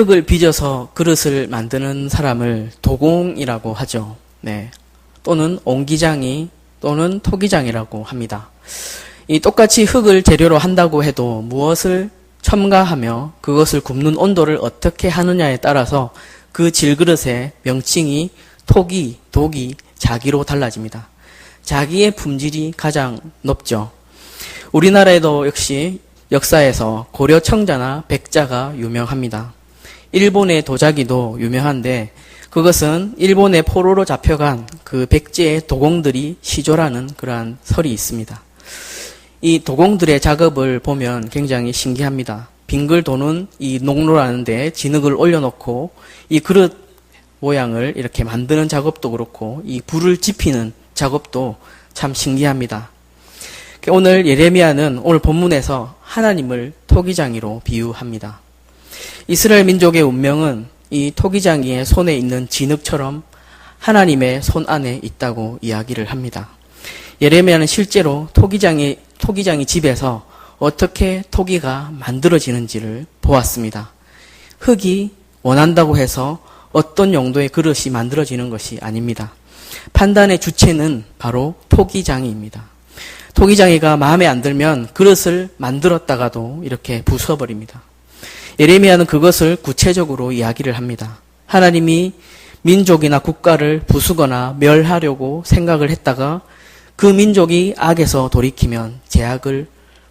흙을 빚어서 그릇을 만드는 사람을 도공이라고 하죠. 네. 또는 옹기장이 또는 토기장이라고 합니다. 이 똑같이 흙을 재료로 한다고 해도 무엇을 첨가하며 그것을 굽는 온도를 어떻게 하느냐에 따라서 그 질그릇의 명칭이 토기, 도기, 자기로 달라집니다. 자기의 품질이 가장 높죠. 우리나라에도 역시 역사에서 고려 청자나 백자가 유명합니다. 일본의 도자기도 유명한데 그것은 일본의 포로로 잡혀간 그 백제의 도공들이 시조라는 그러한 설이 있습니다. 이 도공들의 작업을 보면 굉장히 신기합니다. 빙글 도는 이 농로라는 데 진흙을 올려놓고 이 그릇 모양을 이렇게 만드는 작업도 그렇고 이 불을 지피는 작업도 참 신기합니다. 오늘 예레미야는 오늘 본문에서 하나님을 토기장이로 비유합니다. 이스라엘 민족의 운명은 이 토기장이의 손에 있는 진흙처럼 하나님의 손 안에 있다고 이야기를 합니다. 예레미야는 실제로 토기장이 집에서 어떻게 토기가 만들어지는지를 보았습니다. 흙이 원한다고 해서 어떤 용도의 그릇이 만들어지는 것이 아닙니다. 판단의 주체는 바로 토기장이입니다. 토기장이가 마음에 안 들면 그릇을 만들었다가도 이렇게 부숴버립니다. 예레미야는 그것을 구체적으로 이야기를 합니다. 하나님이 민족이나 국가를 부수거나 멸하려고 생각을 했다가 그 민족이 악에서 돌이키면 재앙을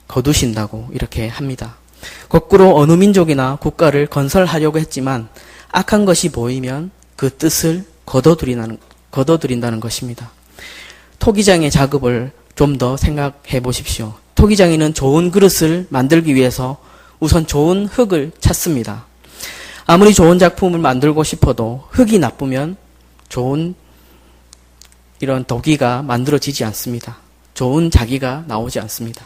거두신다고 이렇게 합니다. 거꾸로 어느 민족이나 국가를 건설하려고 했지만 악한 것이 보이면 그 뜻을 거둬들인다는 것입니다. 토기장의 작업을 좀 더 생각해 보십시오. 토기장이는 좋은 그릇을 만들기 위해서 우선 좋은 흙을 찾습니다. 아무리 좋은 작품을 만들고 싶어도 흙이 나쁘면 좋은 이런 도기가 만들어지지 않습니다. 좋은 자기가 나오지 않습니다.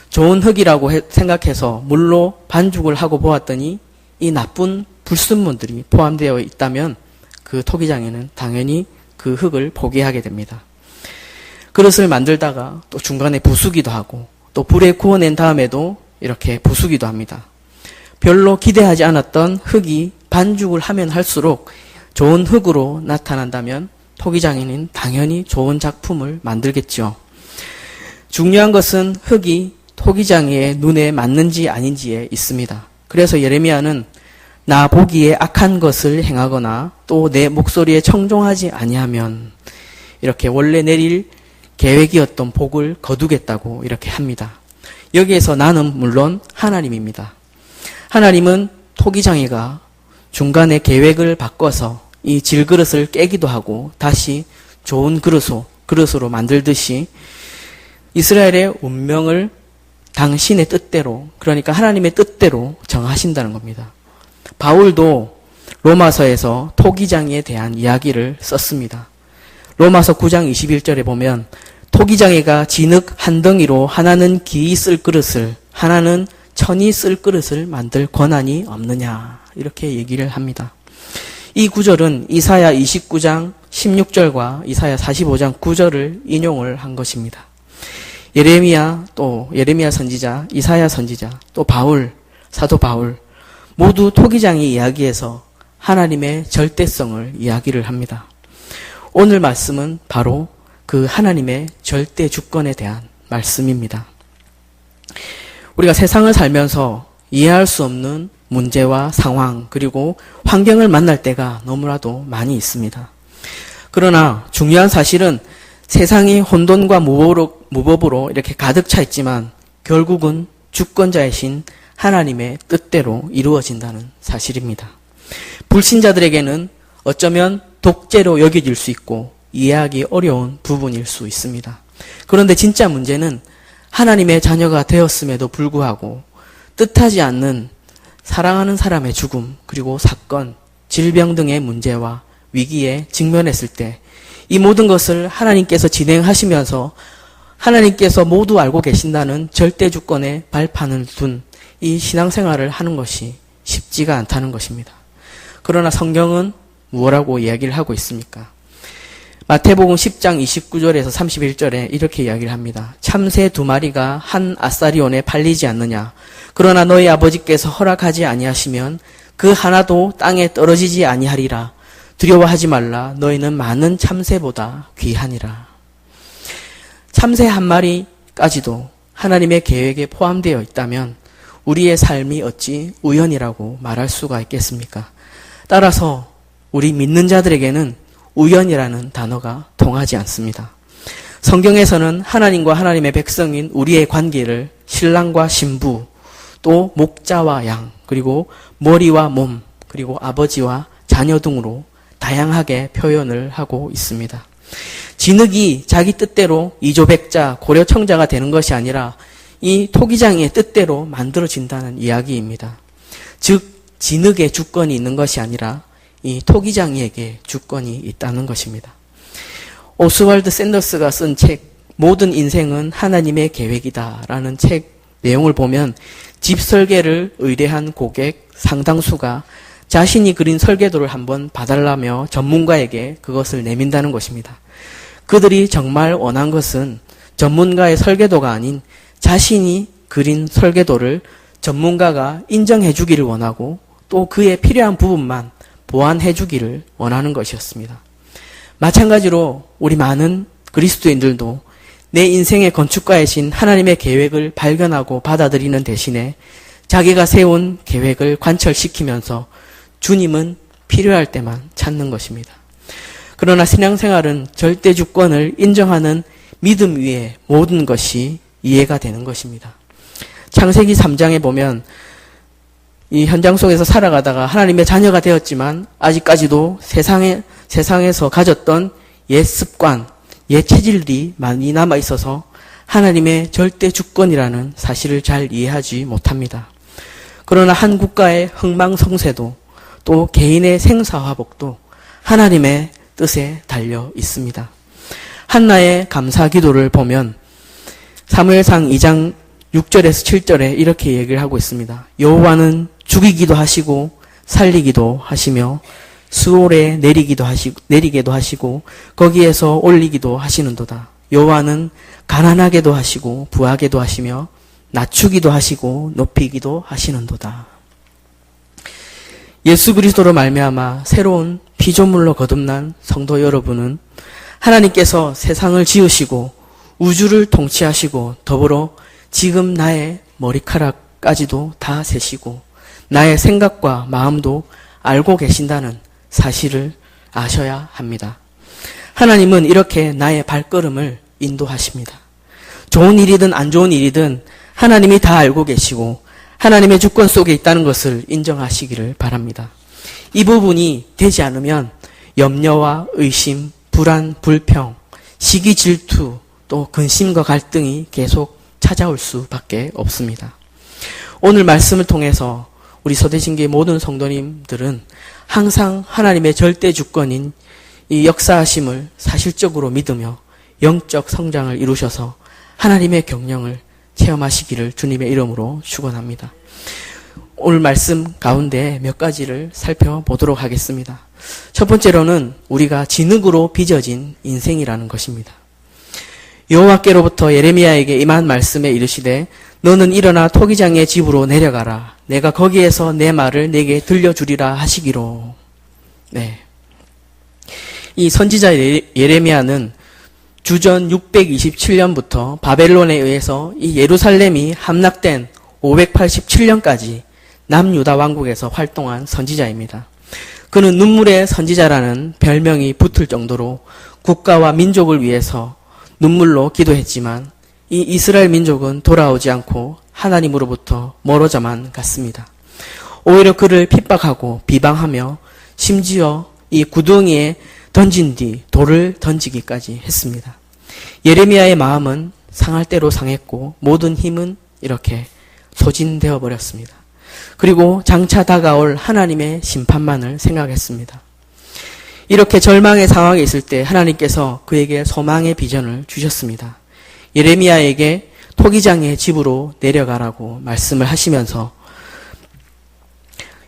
좋은 흙이라고 생각해서 물로 반죽을 하고 보았더니 이 나쁜 불순물들이 포함되어 있다면 그 토기장에는 당연히 그 흙을 포기하게 됩니다. 그릇을 만들다가 또 중간에 부수기도 하고 또 불에 구워낸 다음에도 이렇게 부수기도 합니다. 별로 기대하지 않았던 흙이 반죽을 하면 할수록 좋은 흙으로 나타난다면 토기장에는 당연히 좋은 작품을 만들겠죠. 중요한 것은 흙이 토기장의 눈에 맞는지 아닌지에 있습니다. 그래서 예레미야는 나 보기에 악한 것을 행하거나 또 내 목소리에 청종하지 아니하면 이렇게 원래 내릴 계획이었던 복을 거두겠다고 이렇게 합니다. 여기에서 나는 물론 하나님입니다. 하나님은 토기장이가 중간에 계획을 바꿔서 이 질그릇을 깨기도 하고 다시 좋은 그릇으로 만들듯이 이스라엘의 운명을 당신의 뜻대로, 그러니까 하나님의 뜻대로 정하신다는 겁니다. 바울도 로마서에서 토기장이에 대한 이야기를 썼습니다. 로마서 9장 21절에 보면 토기장이가 진흙 한 덩이로 하나는 기이 쓸 그릇을 하나는 천이 쓸 그릇을 만들 권한이 없느냐 이렇게 얘기를 합니다. 이 구절은 이사야 29장 16절과 이사야 45장 9절을 인용을 한 것입니다. 예레미야 선지자, 이사야 선지자, 또 사도 바울 모두 토기장이 이야기해서 하나님의 절대성을 이야기를 합니다. 오늘 말씀은 바로 그 하나님의 절대 주권에 대한 말씀입니다. 우리가 세상을 살면서 이해할 수 없는 문제와 상황 그리고 환경을 만날 때가 너무나도 많이 있습니다. 그러나 중요한 사실은 세상이 혼돈과 무법으로 이렇게 가득 차 있지만 결국은 주권자이신 하나님의 뜻대로 이루어진다는 사실입니다. 불신자들에게는 어쩌면 독재로 여겨질 수 있고 이해하기 어려운 부분일 수 있습니다. 그런데 진짜 문제는 하나님의 자녀가 되었음에도 불구하고 뜻하지 않는 사랑하는 사람의 죽음 그리고 사건, 질병 등의 문제와 위기에 직면했을 때 이 모든 것을 하나님께서 진행하시면서 하나님께서 모두 알고 계신다는 절대 주권의 발판을 둔 이 신앙생활을 하는 것이 쉽지가 않다는 것입니다. 그러나 성경은 무엇라고 이야기를 하고 있습니까? 마태복음 10장 29절에서 31절에 이렇게 이야기를 합니다. 참새 2마리가 한 아사리온에 팔리지 않느냐? 그러나 너희 아버지께서 허락하지 아니하시면 그 하나도 땅에 떨어지지 아니하리라. 두려워하지 말라. 너희는 많은 참새보다 귀하니라. 참새 한 마리까지도 하나님의 계획에 포함되어 있다면 우리의 삶이 어찌 우연이라고 말할 수가 있겠습니까? 따라서 우리 믿는 자들에게는 우연이라는 단어가 통하지 않습니다. 성경에서는 하나님과 하나님의 백성인 우리의 관계를 신랑과 신부, 또 목자와 양, 그리고 머리와 몸, 그리고 아버지와 자녀 등으로 다양하게 표현을 하고 있습니다. 진흙이 자기 뜻대로 이조백자, 고려청자가 되는 것이 아니라 이 토기장의 뜻대로 만들어진다는 이야기입니다. 즉 진흙에 주권이 있는 것이 아니라 이 토기장이에게 주권이 있다는 것입니다. 오스왈드 샌더스가 쓴 책 모든 인생은 하나님의 계획이다 라는 책 내용을 보면 집 설계를 의뢰한 고객 상당수가 자신이 그린 설계도를 한번 봐달라며 전문가에게 그것을 내민다는 것입니다. 그들이 정말 원한 것은 전문가의 설계도가 아닌 자신이 그린 설계도를 전문가가 인정해 주기를 원하고 또 그에 필요한 부분만 보완해 주기를 원하는 것이었습니다. 마찬가지로 우리 많은 그리스도인들도 내 인생의 건축가이신 하나님의 계획을 발견하고 받아들이는 대신에 자기가 세운 계획을 관철시키면서 주님은 필요할 때만 찾는 것입니다. 그러나 신앙생활은 절대 주권을 인정하는 믿음 위에 모든 것이 이해가 되는 것입니다. 창세기 3장에 보면 이 현장 속에서 살아가다가 하나님의 자녀가 되었지만 아직까지도 세상에서 가졌던 옛 습관, 옛 체질이 많이 남아 있어서 하나님의 절대 주권이라는 사실을 잘 이해하지 못합니다. 그러나 한 국가의 흥망성쇠도 또 개인의 생사화복도 하나님의 뜻에 달려 있습니다. 한나의 감사 기도를 보면 사무엘상 2장 6절에서 7절에 이렇게 얘기를 하고 있습니다. 여호와는 죽이기도 하시고 살리기도 하시며 수월에 내리게도 하시고 거기에서 올리기도 하시는도다. 여호와는 가난하게도 하시고 부하게도 하시며 낮추기도 하시고 높이기도 하시는도다. 예수 그리스도로 말미암아 새로운 피조물로 거듭난 성도 여러분은 하나님께서 세상을 지으시고 우주를 통치하시고 더불어 지금 나의 머리카락까지도 다 세시고 나의 생각과 마음도 알고 계신다는 사실을 아셔야 합니다. 하나님은 이렇게 나의 발걸음을 인도하십니다. 좋은 일이든 안 좋은 일이든 하나님이 다 알고 계시고 하나님의 주권 속에 있다는 것을 인정하시기를 바랍니다. 이 부분이 되지 않으면 염려와 의심, 불안, 불평, 시기, 질투, 또 근심과 갈등이 계속 찾아올 수밖에 없습니다. 오늘 말씀을 통해서 우리 서대신교의 모든 성도님들은 항상 하나님의 절대 주권인 이 역사하심을 사실적으로 믿으며 영적 성장을 이루셔서 하나님의 경영을 체험하시기를 주님의 이름으로 축원합니다. 오늘 말씀 가운데 몇 가지를 살펴보도록 하겠습니다. 첫 번째로는 우리가 진흙으로 빚어진 인생이라는 것입니다. 여호와께로부터 예레미야에게 임한 말씀에 이르시되 너는 일어나 토기장의 집으로 내려가라. 내가 거기에서 내 말을 내게 들려주리라 하시기로. 네. 이 선지자 예레미야는 주전 627년부터 바벨론에 의해서 이 예루살렘이 함락된 587년까지 남유다 왕국에서 활동한 선지자입니다. 그는 눈물의 선지자라는 별명이 붙을 정도로 국가와 민족을 위해서 눈물로 기도했지만 이 이스라엘 민족은 돌아오지 않고 하나님으로부터 멀어져만 갔습니다. 오히려 그를 핍박하고 비방하며 심지어 이 구덩이에 던진 뒤 돌을 던지기까지 했습니다. 예레미야의 마음은 상할 대로 상했고 모든 힘은 이렇게 소진되어 버렸습니다. 그리고 장차 다가올 하나님의 심판만을 생각했습니다. 이렇게 절망의 상황에 있을 때 하나님께서 그에게 소망의 비전을 주셨습니다. 예레미야에게 토기장의 집으로 내려가라고 말씀을 하시면서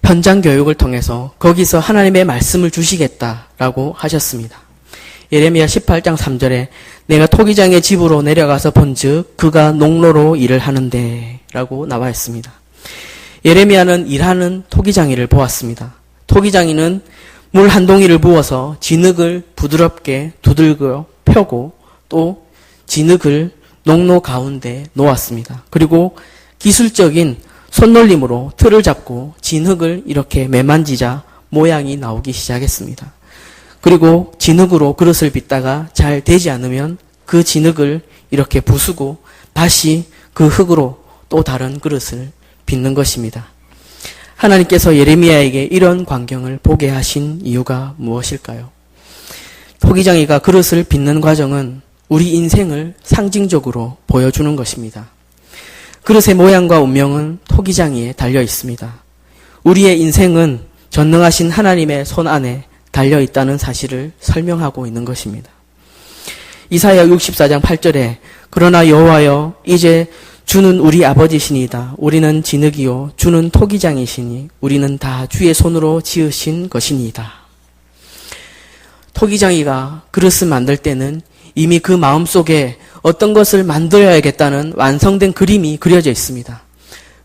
현장 교육을 통해서 거기서 하나님의 말씀을 주시겠다라고 하셨습니다. 예레미야 18장 3절에 내가 토기장의 집으로 내려가서 본즉 그가 농로로 일을 하는데 라고 나와 있습니다. 예레미야는 일하는 토기장이를 보았습니다. 토기장이는 물 한 동이를 부어서 진흙을 부드럽게 두들겨 펴고 또 진흙을 농로 가운데 놓았습니다. 그리고 기술적인 손놀림으로 틀을 잡고 진흙을 이렇게 매만지자 모양이 나오기 시작했습니다. 그리고 진흙으로 그릇을 빚다가 잘 되지 않으면 그 진흙을 이렇게 부수고 다시 그 흙으로 또 다른 그릇을 빚는 것입니다. 하나님께서 예레미야에게 이런 광경을 보게 하신 이유가 무엇일까요? 토기장이가 그릇을 빚는 과정은 우리 인생을 상징적으로 보여주는 것입니다. 그릇의 모양과 운명은 토기장이에 달려 있습니다. 우리의 인생은 전능하신 하나님의 손 안에 달려 있다는 사실을 설명하고 있는 것입니다. 이사야 64장 8절에 그러나 여호와여 이제 주는 우리 아버지시니이다. 우리는 진흙이요 주는 토기장이시니 우리는 다 주의 손으로 지으신 것이니이다. 토기장이가 그릇을 만들 때는 이미 그 마음속에 어떤 것을 만들어야겠다는 완성된 그림이 그려져 있습니다.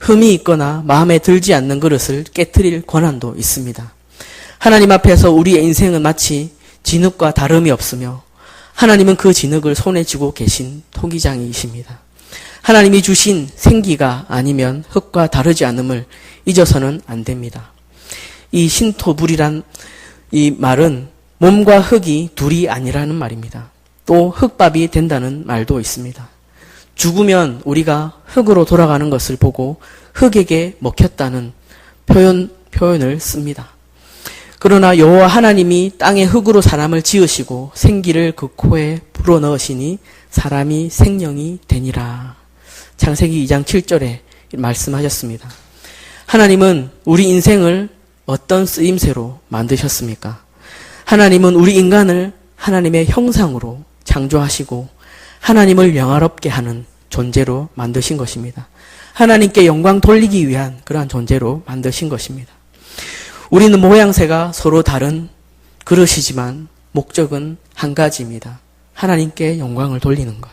흠이 있거나 마음에 들지 않는 그릇을 깨트릴 권한도 있습니다. 하나님 앞에서 우리의 인생은 마치 진흙과 다름이 없으며 하나님은 그 진흙을 손에 쥐고 계신 토기장이십니다. 하나님이 주신 생기가 아니면 흙과 다르지 않음을 잊어서는 안 됩니다. 이 신토불이란 이 말은 몸과 흙이 둘이 아니라는 말입니다. 또 흙밥이 된다는 말도 있습니다. 죽으면 우리가 흙으로 돌아가는 것을 보고 흙에게 먹혔다는 표현을 씁니다. 그러나 여호와 하나님이 땅의 흙으로 사람을 지으시고 생기를 그 코에 불어넣으시니 사람이 생명이 되니라. 창세기 2장 7절에 말씀하셨습니다. 하나님은 우리 인생을 어떤 쓰임새로 만드셨습니까? 하나님은 우리 인간을 하나님의 형상으로 창조하시고 하나님을 영화롭게 하는 존재로 만드신 것입니다. 하나님께 영광 돌리기 위한 그러한 존재로 만드신 것입니다. 우리는 모양새가 서로 다른 그릇이지만 목적은 한 가지입니다. 하나님께 영광을 돌리는 것.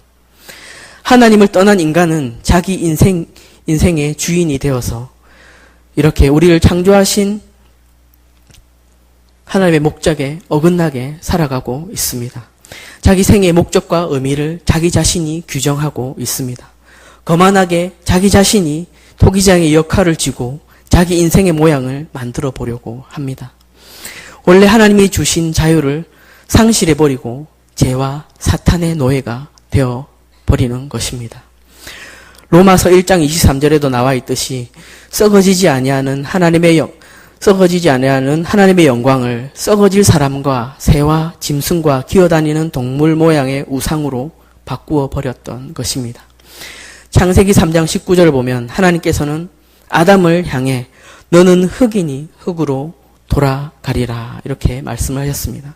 하나님을 떠난 인간은 자기 인생의 주인이 되어서 이렇게 우리를 창조하신 하나님의 목적에 어긋나게 살아가고 있습니다. 자기 생의 목적과 의미를 자기 자신이 규정하고 있습니다. 거만하게 자기 자신이 토기장의 역할을 쥐고 자기 인생의 모양을 만들어 보려고 합니다. 원래 하나님이 주신 자유를 상실해버리고 죄와 사탄의 노예가 되어버리는 것입니다. 로마서 1장 23절에도 나와 있듯이 썩어지지 아니하는 하나님의 영광을 썩어질 사람과 새와 짐승과 기어다니는 동물 모양의 우상으로 바꾸어 버렸던 것입니다. 창세기 3장 19절을 보면 하나님께서는 아담을 향해 너는 흙이니 흙으로 돌아가리라 이렇게 말씀을 하셨습니다.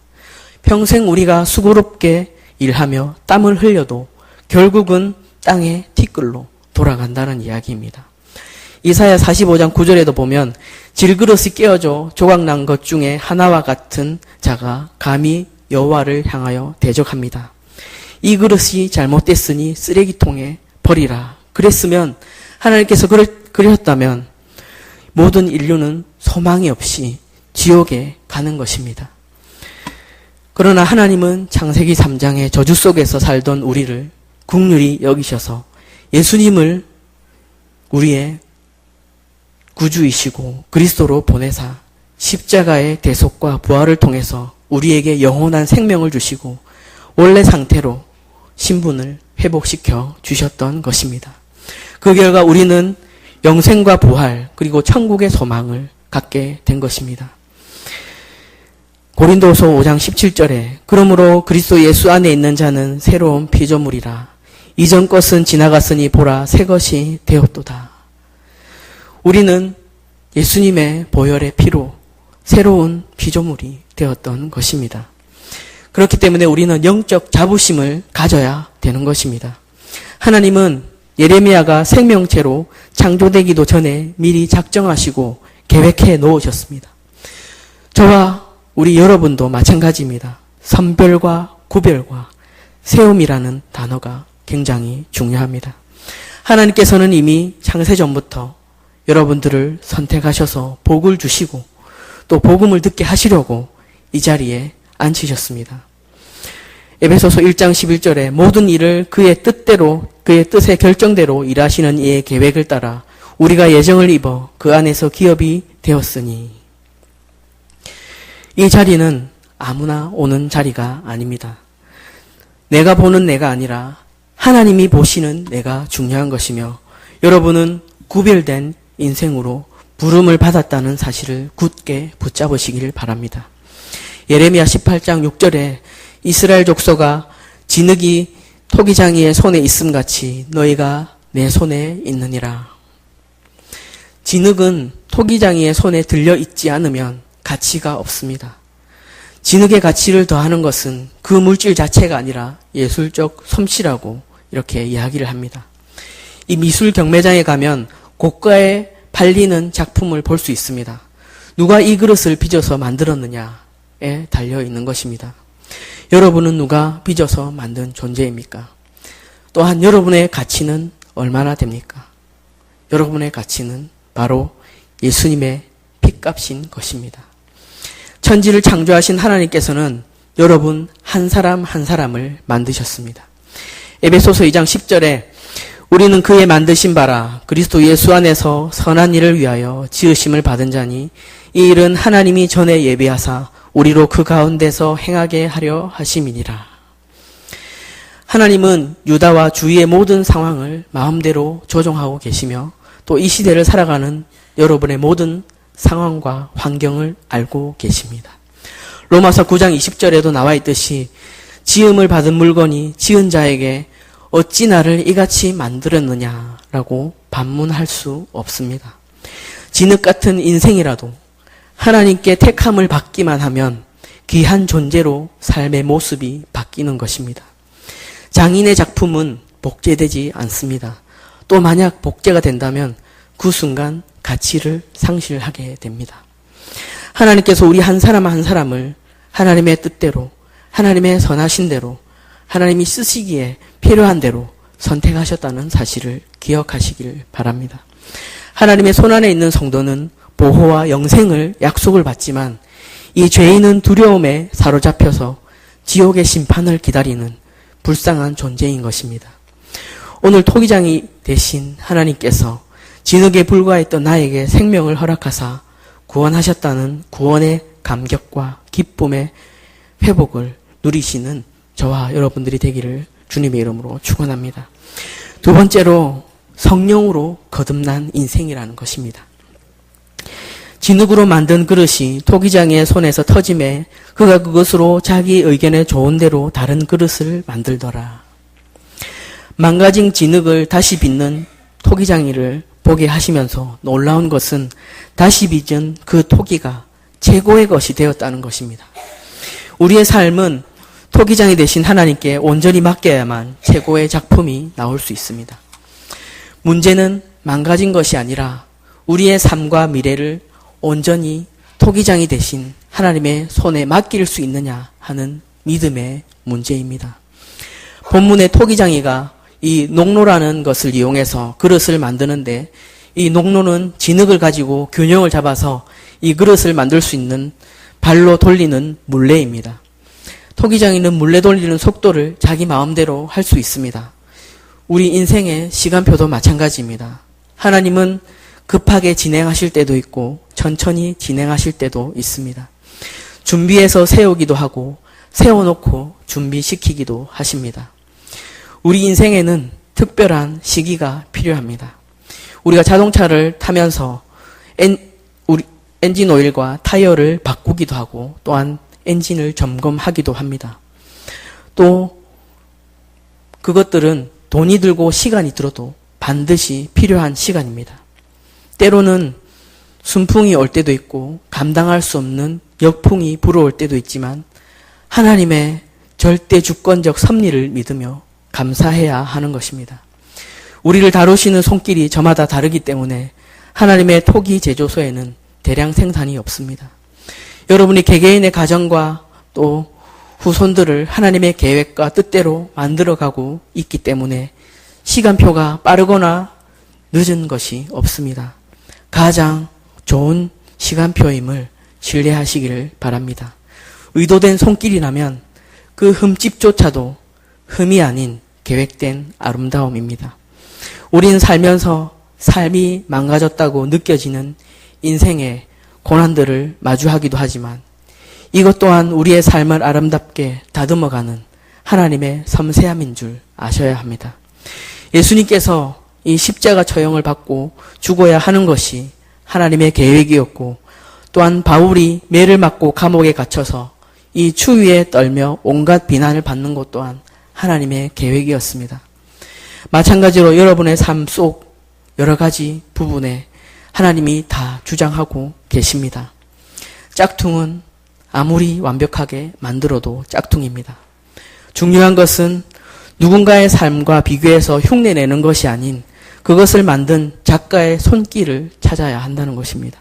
평생 우리가 수고롭게 일하며 땀을 흘려도 결국은 땅의 티끌로 돌아간다는 이야기입니다. 이사야 45장 9절에도 보면 질그릇이 깨어져 조각난 것 중에 하나와 같은 자가 감히 여호와를 향하여 대적합니다. 이 그릇이 잘못됐으니 쓰레기통에 버리라. 그랬으면 하나님께서 그러셨다면 모든 인류는 소망이 없이 지옥에 가는 것입니다. 그러나 하나님은 창세기 3장의 저주 속에서 살던 우리를 긍휼히 여기셔서 예수님을 우리의 구주이시고 그리스도로 보내사 십자가의 대속과 부활을 통해서 우리에게 영원한 생명을 주시고 원래 상태로 신분을 회복시켜 주셨던 것입니다. 그 결과 우리는 영생과 부활 그리고 천국의 소망을 갖게 된 것입니다. 고린도서 5장 17절에 그러므로 그리스도 예수 안에 있는 자는 새로운 피조물이라 이전 것은 지나갔으니 보라 새 것이 되었도다. 우리는 예수님의 보혈의 피로 새로운 피조물이 되었던 것입니다. 그렇기 때문에 우리는 영적 자부심을 가져야 되는 것입니다. 하나님은 예레미야가 생명체로 창조되기도 전에 미리 작정하시고 계획해 놓으셨습니다. 저와 우리 여러분도 마찬가지입니다. 선별과 구별과 세움이라는 단어가 굉장히 중요합니다. 하나님께서는 이미 창세 전부터 여러분들을 선택하셔서 복을 주시고 또 복음을 듣게 하시려고 이 자리에 앉히셨습니다. 에베소서 1장 11절에 모든 일을 그의 뜻대로 그의 뜻의 결정대로 일하시는 이의 계획을 따라 우리가 예정을 입어 그 안에서 기업이 되었으니. 이 자리는 아무나 오는 자리가 아닙니다. 내가 보는 내가 아니라 하나님이 보시는 내가 중요한 것이며 여러분은 구별된 인생으로 부름을 받았다는 사실을 굳게 붙잡으시길 바랍니다. 예레미야 18장 6절에 이스라엘 족속아 진흙이 토기장이의 손에 있음같이 너희가 내 손에 있느니라. 진흙은 토기장이의 손에 들려 있지 않으면 가치가 없습니다. 진흙의 가치를 더하는 것은 그 물질 자체가 아니라 예술적 솜씨라고 이렇게 이야기를 합니다. 이 미술 경매장에 가면 고가에 팔리는 작품을 볼 수 있습니다. 누가 이 그릇을 빚어서 만들었느냐에 달려 있는 것입니다. 여러분은 누가 빚어서 만든 존재입니까? 또한 여러분의 가치는 얼마나 됩니까? 여러분의 가치는 바로 예수님의 핏값인 것입니다. 천지를 창조하신 하나님께서는 여러분 한 사람 한 사람을 만드셨습니다. 에베소서 2장 10절에 우리는 그의 만드신 바라 그리스도 예수 안에서 선한 일을 위하여 지으심을 받은 자니 이 일은 하나님이 전에 예비하사 우리로 그 가운데서 행하게 하려 하심이니라. 하나님은 유다와 주위의 모든 상황을 마음대로 조종하고 계시며 또 이 시대를 살아가는 여러분의 모든 상황과 환경을 알고 계십니다. 로마서 9장 20절에도 나와 있듯이 지음을 받은 물건이 지은 자에게 어찌 나를 이같이 만들었느냐라고 반문할 수 없습니다. 진흙 같은 인생이라도 하나님께 택함을 받기만 하면 귀한 존재로 삶의 모습이 바뀌는 것입니다. 장인의 작품은 복제되지 않습니다. 또 만약 복제가 된다면 그 순간 가치를 상실하게 됩니다. 하나님께서 우리 한 사람 한 사람을 하나님의 뜻대로, 하나님의 선하신 대로, 하나님이 쓰시기에 필요한 대로 선택하셨다는 사실을 기억하시길 바랍니다. 하나님의 손안에 있는 성도는 보호와 영생을 약속을 받지만 이 죄인은 두려움에 사로잡혀서 지옥의 심판을 기다리는 불쌍한 존재인 것입니다. 오늘 토기장이 되신 하나님께서 진흙에 불과했던 나에게 생명을 허락하사 구원하셨다는 구원의 감격과 기쁨의 회복을 누리시는 저와 여러분들이 되기를 주님의 이름으로 축원합니다. 두 번째로 성령으로 거듭난 인생이라는 것입니다. 진흙으로 만든 그릇이 토기장의 손에서 터짐에 그가 그것으로 자기 의견에 좋은 대로 다른 그릇을 만들더라. 망가진 진흙을 다시 빚는 토기장이를 보게 하시면서 놀라운 것은 다시 빚은 그 토기가 최고의 것이 되었다는 것입니다. 우리의 삶은 토기장이 되신 하나님께 온전히 맡겨야만 최고의 작품이 나올 수 있습니다. 문제는 망가진 것이 아니라 우리의 삶과 미래를 온전히 토기장이 되신 하나님의 손에 맡길 수 있느냐 하는 믿음의 문제입니다. 본문의 토기장이가 이 농로라는 것을 이용해서 그릇을 만드는데 이 농로는 진흙을 가지고 균형을 잡아서 이 그릇을 만들 수 있는 발로 돌리는 물레입니다. 토기장이는 물레 돌리는 속도를 자기 마음대로 할 수 있습니다. 우리 인생의 시간표도 마찬가지입니다. 하나님은 급하게 진행하실 때도 있고 천천히 진행하실 때도 있습니다. 준비해서 세우기도 하고 세워놓고 준비시키기도 하십니다. 우리 인생에는 특별한 시기가 필요합니다. 우리가 자동차를 타면서 엔진 오일과 타이어를 바꾸기도 하고 또한 엔진을 점검하기도 합니다. 또 그것들은 돈이 들고 시간이 들어도 반드시 필요한 시간입니다. 때로는 순풍이 올 때도 있고 감당할 수 없는 역풍이 불어올 때도 있지만 하나님의 절대 주권적 섭리를 믿으며 감사해야 하는 것입니다. 우리를 다루시는 손길이 저마다 다르기 때문에 하나님의 토기 제조소에는 대량 생산이 없습니다. 여러분이 개개인의 가정과 또 후손들을 하나님의 계획과 뜻대로 만들어가고 있기 때문에 시간표가 빠르거나 늦은 것이 없습니다. 가장 좋은 시간표임을 신뢰하시기를 바랍니다. 의도된 손길이라면 그 흠집조차도 흠이 아닌 계획된 아름다움입니다. 우리는 살면서 삶이 망가졌다고 느껴지는 인생의 고난들을 마주하기도 하지만 이것 또한 우리의 삶을 아름답게 다듬어가는 하나님의 섬세함인 줄 아셔야 합니다. 예수님께서 이 십자가 처형을 받고 죽어야 하는 것이 하나님의 계획이었고 또한 바울이 매를 맞고 감옥에 갇혀서 이 추위에 떨며 온갖 비난을 받는 것 또한 하나님의 계획이었습니다. 마찬가지로 여러분의 삶 속 여러 가지 부분에 하나님이 다 주장하고 계십니다. 짝퉁은 아무리 완벽하게 만들어도 짝퉁입니다. 중요한 것은 누군가의 삶과 비교해서 흉내내는 것이 아닌 그것을 만든 작가의 손길을 찾아야 한다는 것입니다.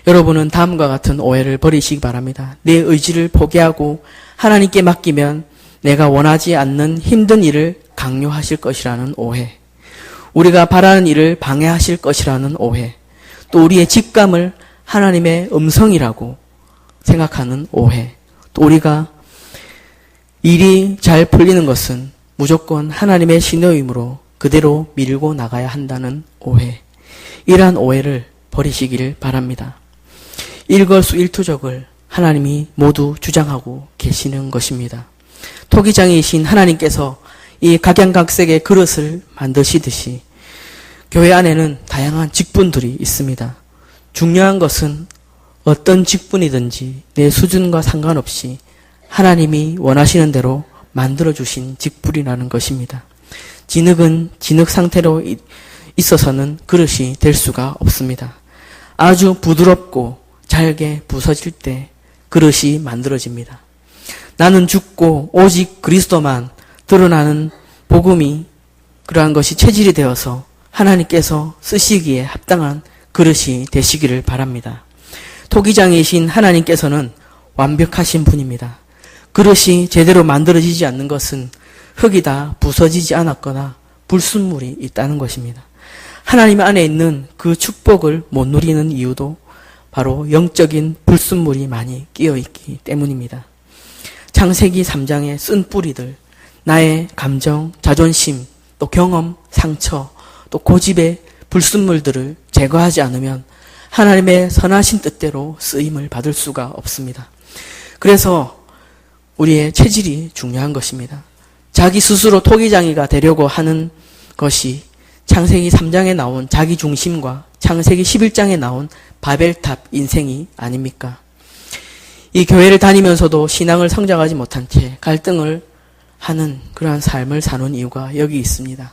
여러분은 다음과 같은 오해를 버리시기 바랍니다. 내 의지를 포기하고 하나님께 맡기면 내가 원하지 않는 힘든 일을 강요하실 것이라는 오해, 우리가 바라는 일을 방해하실 것이라는 오해, 또 우리의 직감을 하나님의 음성이라고 생각하는 오해, 또 우리가 일이 잘 풀리는 것은 무조건 하나님의 신호이므로 그대로 밀고 나가야 한다는 오해, 이러한 오해를 버리시기를 바랍니다. 일거수일투족을 하나님이 모두 주장하고 계시는 것입니다. 토기장이신 하나님께서 이 각양각색의 그릇을 만드시듯이 교회 안에는 다양한 직분들이 있습니다. 중요한 것은 어떤 직분이든지 내 수준과 상관없이 하나님이 원하시는 대로 만들어주신 직분이라는 것입니다. 진흙은 진흙 상태로 있어서는 그릇이 될 수가 없습니다. 아주 부드럽고 잘게 부서질 때 그릇이 만들어집니다. 나는 죽고 오직 그리스도만 드러나는 복음이 그러한 것이 체질이 되어서 하나님께서 쓰시기에 합당한 그릇이 되시기를 바랍니다. 토기장이신 하나님께서는 완벽하신 분입니다. 그릇이 제대로 만들어지지 않는 것은 흙이 다 부서지지 않았거나 불순물이 있다는 것입니다. 하나님 안에 있는 그 축복을 못 누리는 이유도 바로 영적인 불순물이 많이 끼어있기 때문입니다. 창세기 3장의 쓴 뿌리들, 나의 감정, 자존심, 또 경험, 상처, 또 고집의 불순물들을 제거하지 않으면 하나님의 선하신 뜻대로 쓰임을 받을 수가 없습니다. 그래서 우리의 체질이 중요한 것입니다. 자기 스스로 토기장이가 되려고 하는 것이 창세기 3장에 나온 자기 중심과 창세기 11장에 나온 바벨탑 인생이 아닙니까? 이 교회를 다니면서도 신앙을 성장하지 못한 채 갈등을 하는 그러한 삶을 사는 이유가 여기 있습니다.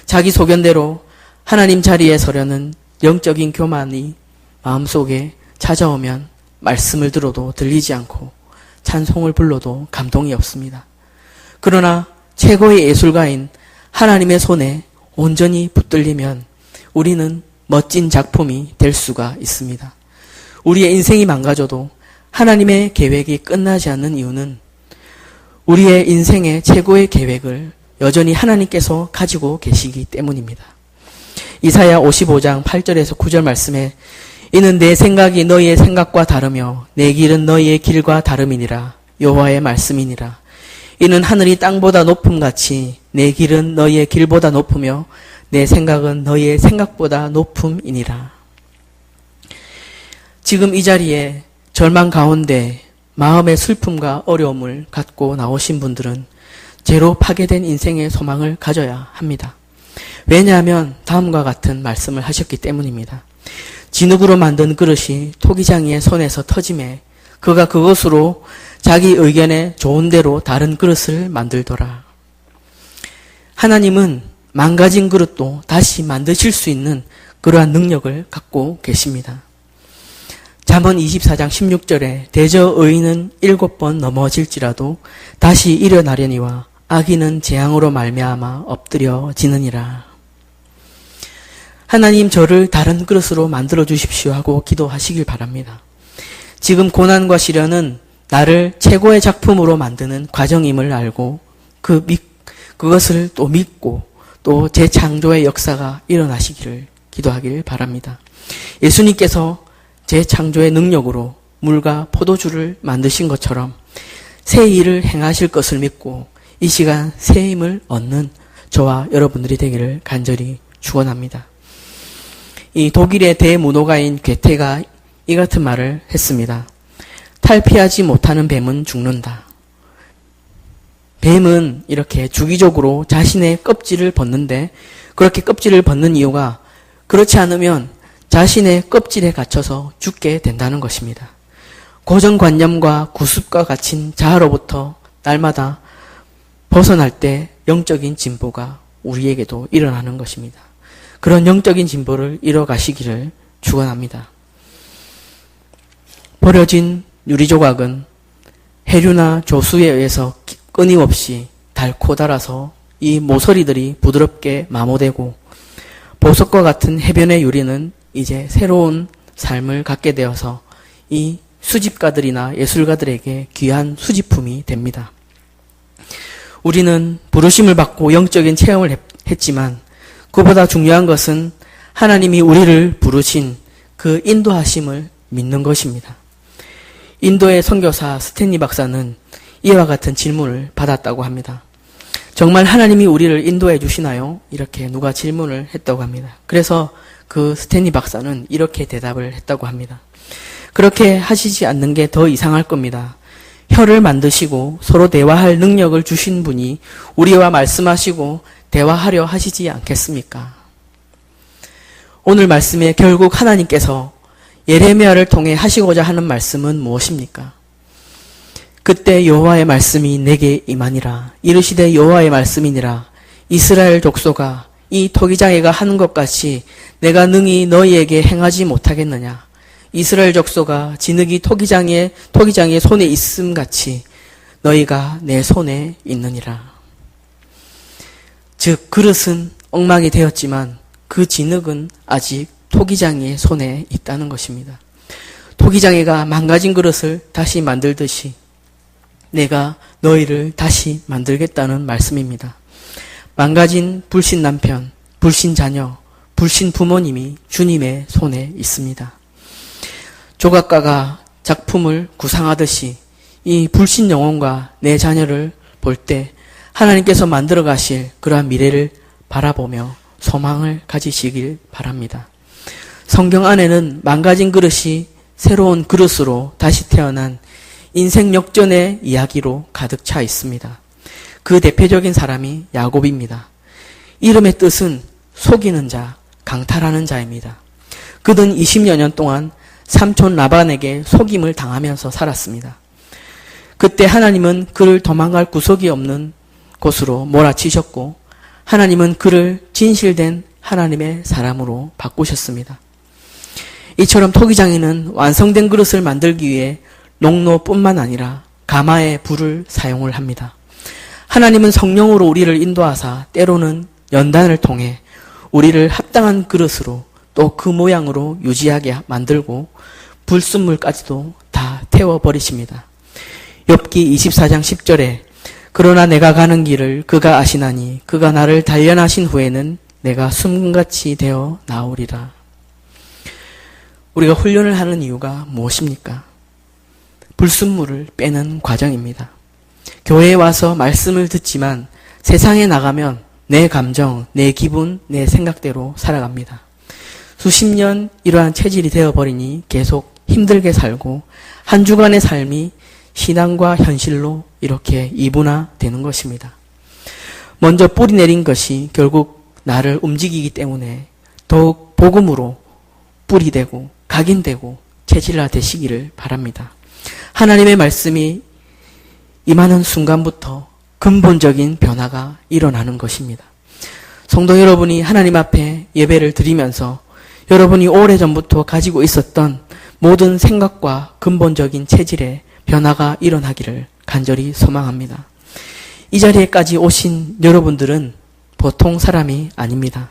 자기 소견대로 하나님 자리에 서려는 영적인 교만이 마음속에 찾아오면 말씀을 들어도 들리지 않고 찬송을 불러도 감동이 없습니다. 그러나 최고의 예술가인 하나님의 손에 온전히 붙들리면 우리는 멋진 작품이 될 수가 있습니다. 우리의 인생이 망가져도 하나님의 계획이 끝나지 않는 이유는 우리의 인생의 최고의 계획을 여전히 하나님께서 가지고 계시기 때문입니다. 이사야 55장 8절에서 9절 말씀에 이는 내 생각이 너희의 생각과 다르며 내 길은 너희의 길과 다름이니라 여호와의 말씀이니라. 이는 하늘이 땅보다 높음같이 내 길은 너희의 길보다 높으며 내 생각은 너희의 생각보다 높음이니라. 지금 이 자리에 절망 가운데 마음의 슬픔과 어려움을 갖고 나오신 분들은 죄로 파괴된 인생의 소망을 가져야 합니다. 왜냐하면 다음과 같은 말씀을 하셨기 때문입니다. 진흙으로 만든 그릇이 토기장이의 손에서 터짐에 그가 그것으로 자기 의견에 좋은 대로 다른 그릇을 만들더라. 하나님은 망가진 그릇도 다시 만드실 수 있는 그러한 능력을 갖고 계십니다. 잠언 24장 16절에 대저 의인은 7번 넘어질지라도 다시 일어나려니와 악인은 재앙으로 말미암아 엎드려지느니라. 하나님 저를 다른 그릇으로 만들어 주십시오 하고 기도하시길 바랍니다. 지금 고난과 시련은 나를 최고의 작품으로 만드는 과정임을 알고 그것을 또 믿고 또 재창조의 역사가 일어나시기를 기도하길 바랍니다. 예수님께서 재창조의 능력으로 물과 포도주를 만드신 것처럼 새 일을 행하실 것을 믿고 이 시간 새 힘을 얻는 저와 여러분들이 되기를 간절히 축원합니다. 이 독일의 대문호가인 괴테가 이 같은 말을 했습니다. 탈피하지 못하는 뱀은 죽는다. 뱀은 이렇게 주기적으로 자신의 껍질을 벗는데 그렇게 껍질을 벗는 이유가 그렇지 않으면 자신의 껍질에 갇혀서 죽게 된다는 것입니다. 고정관념과 구습과 갇힌 자아로부터 날마다 벗어날 때 영적인 진보가 우리에게도 일어나는 것입니다. 그런 영적인 진보를 이뤄가시기를 축원합니다. 버려진 유리조각은 해류나 조수에 의해서 끊임없이 닳고 닳아서 이 모서리들이 부드럽게 마모되고 보석과 같은 해변의 유리는 이제 새로운 삶을 갖게 되어서 이 수집가들이나 예술가들에게 귀한 수집품이 됩니다. 우리는 부르심을 받고 영적인 체험을 했지만 그보다 중요한 것은 하나님이 우리를 부르신 그 인도하심을 믿는 것입니다. 인도의 선교사 스탠리 박사는 이와 같은 질문을 받았다고 합니다. 정말 하나님이 우리를 인도해 주시나요? 이렇게 누가 질문을 했다고 합니다. 그래서 그 스탠리 박사는 이렇게 대답을 했다고 합니다. 그렇게 하시지 않는 게 더 이상할 겁니다. 혀를 만드시고 서로 대화할 능력을 주신 분이 우리와 말씀하시고 대화하려 하시지 않겠습니까? 오늘 말씀에 결국 하나님께서 예레미야를 통해 하시고자 하는 말씀은 무엇입니까? 그때 여호와의 말씀이 내게 임하니라. 이르시되 여호와의 말씀이니라. 이스라엘 족속아, 이 토기장애가 하는 것 같이 내가 능히 너희에게 행하지 못하겠느냐? 이스라엘 족속아, 진흙이 토기장의 손에 있음 같이 너희가 내 손에 있느니라. 즉 그릇은 엉망이 되었지만 그 진흙은 아직 토기장이의 손에 있다는 것입니다. 토기장이가 망가진 그릇을 다시 만들듯이 내가 너희를 다시 만들겠다는 말씀입니다. 망가진 불신 남편, 불신 자녀, 불신 부모님이 주님의 손에 있습니다. 조각가가 작품을 구상하듯이 이 불신 영혼과 내 자녀를 볼 때 하나님께서 만들어 가실 그러한 미래를 바라보며 소망을 가지시길 바랍니다. 성경 안에는 망가진 그릇이 새로운 그릇으로 다시 태어난 인생 역전의 이야기로 가득 차 있습니다. 그 대표적인 사람이 야곱입니다. 이름의 뜻은 속이는 자, 강탈하는 자입니다. 그는 20여 년 동안 삼촌 라반에게 속임을 당하면서 살았습니다. 그때 하나님은 그를 도망갈 구석이 없는 곳으로 몰아치셨고 하나님은 그를 진실된 하나님의 사람으로 바꾸셨습니다. 이처럼 토기장이는 완성된 그릇을 만들기 위해 농로뿐만 아니라 가마의 불을 사용을 합니다. 하나님은 성령으로 우리를 인도하사 때로는 연단을 통해 우리를 합당한 그릇으로 또 그 모양으로 유지하게 만들고 불순물까지도 다 태워버리십니다. 욥기 24장 10절에 그러나 내가 가는 길을 그가 아시나니 그가 나를 단련하신 후에는 내가 숨같이 되어 나오리라. 우리가 훈련을 하는 이유가 무엇입니까? 불순물을 빼는 과정입니다. 교회에 와서 말씀을 듣지만 세상에 나가면 내 감정, 내 기분, 내 생각대로 살아갑니다. 수십 년 이러한 체질이 되어버리니 계속 힘들게 살고 한 주간의 삶이 신앙과 현실로 이렇게 이분화되는 것입니다. 먼저 뿌리 내린 것이 결국 나를 움직이기 때문에 더욱 복음으로 뿌리되고 각인되고 체질화되시기를 바랍니다. 하나님의 말씀이 임하는 순간부터 근본적인 변화가 일어나는 것입니다. 성도 여러분이 하나님 앞에 예배를 드리면서 여러분이 오래전부터 가지고 있었던 모든 생각과 근본적인 체질의 변화가 일어나기를 간절히 소망합니다. 이 자리에까지 오신 여러분들은 보통 사람이 아닙니다.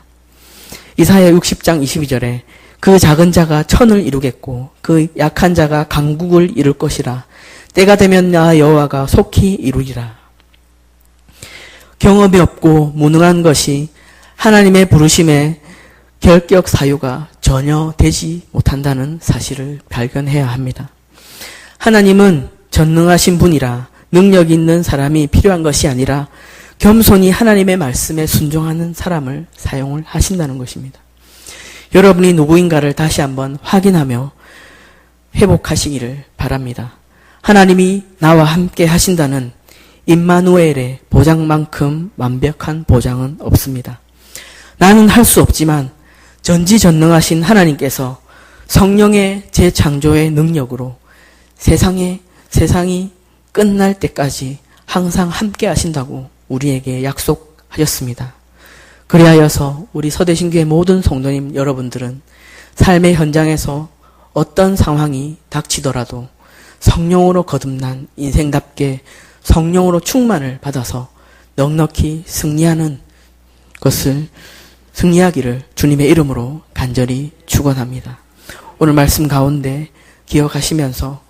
이사야 60장 22절에 그 작은 자가 천을 이루겠고 그 약한 자가 강국을 이룰 것이라. 때가 되면 나 여호와가 속히 이루리라. 경험이 없고 무능한 것이 하나님의 부르심에 결격 사유가 전혀 되지 못한다는 사실을 발견해야 합니다. 하나님은 전능하신 분이라 능력 있는 사람이 필요한 것이 아니라 겸손히 하나님의 말씀에 순종하는 사람을 사용을 하신다는 것입니다. 여러분이 누구인가를 다시 한번 확인하며 회복하시기를 바랍니다. 하나님이 나와 함께 하신다는 임마누엘의 보장만큼 완벽한 보장은 없습니다. 나는 할 수 없지만 전지전능하신 하나님께서 성령의 재창조의 능력으로 세상이 끝날 때까지 항상 함께 하신다고 우리에게 약속하셨습니다. 그리하여서 우리 서대신교회 모든 성도님 여러분들은 삶의 현장에서 어떤 상황이 닥치더라도 성령으로 거듭난 인생답게 성령으로 충만을 받아서 넉넉히 승리하기를 주님의 이름으로 간절히 축원합니다. 오늘 말씀 가운데 기억하시면서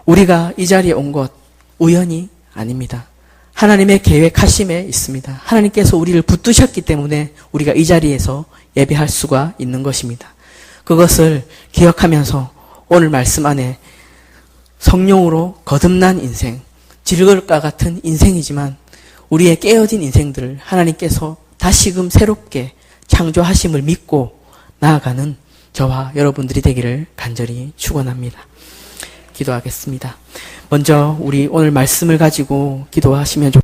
우리가 이 자리에 온 것 우연이 아닙니다. 하나님의 계획하심에 있습니다. 하나님께서 우리를 붙드셨기 때문에 우리가 이 자리에서 예배할 수가 있는 것입니다. 그것을 기억하면서 오늘 말씀 안에 성령으로 거듭난 인생, 질것과 같은 인생이지만 우리의 깨어진 인생들을 하나님께서 다시금 새롭게 창조하심을 믿고 나아가는 저와 여러분들이 되기를 간절히 축원합니다. 기도하겠습니다. 먼저 우리 오늘 말씀을 가지고 기도하시면 좋겠습니다.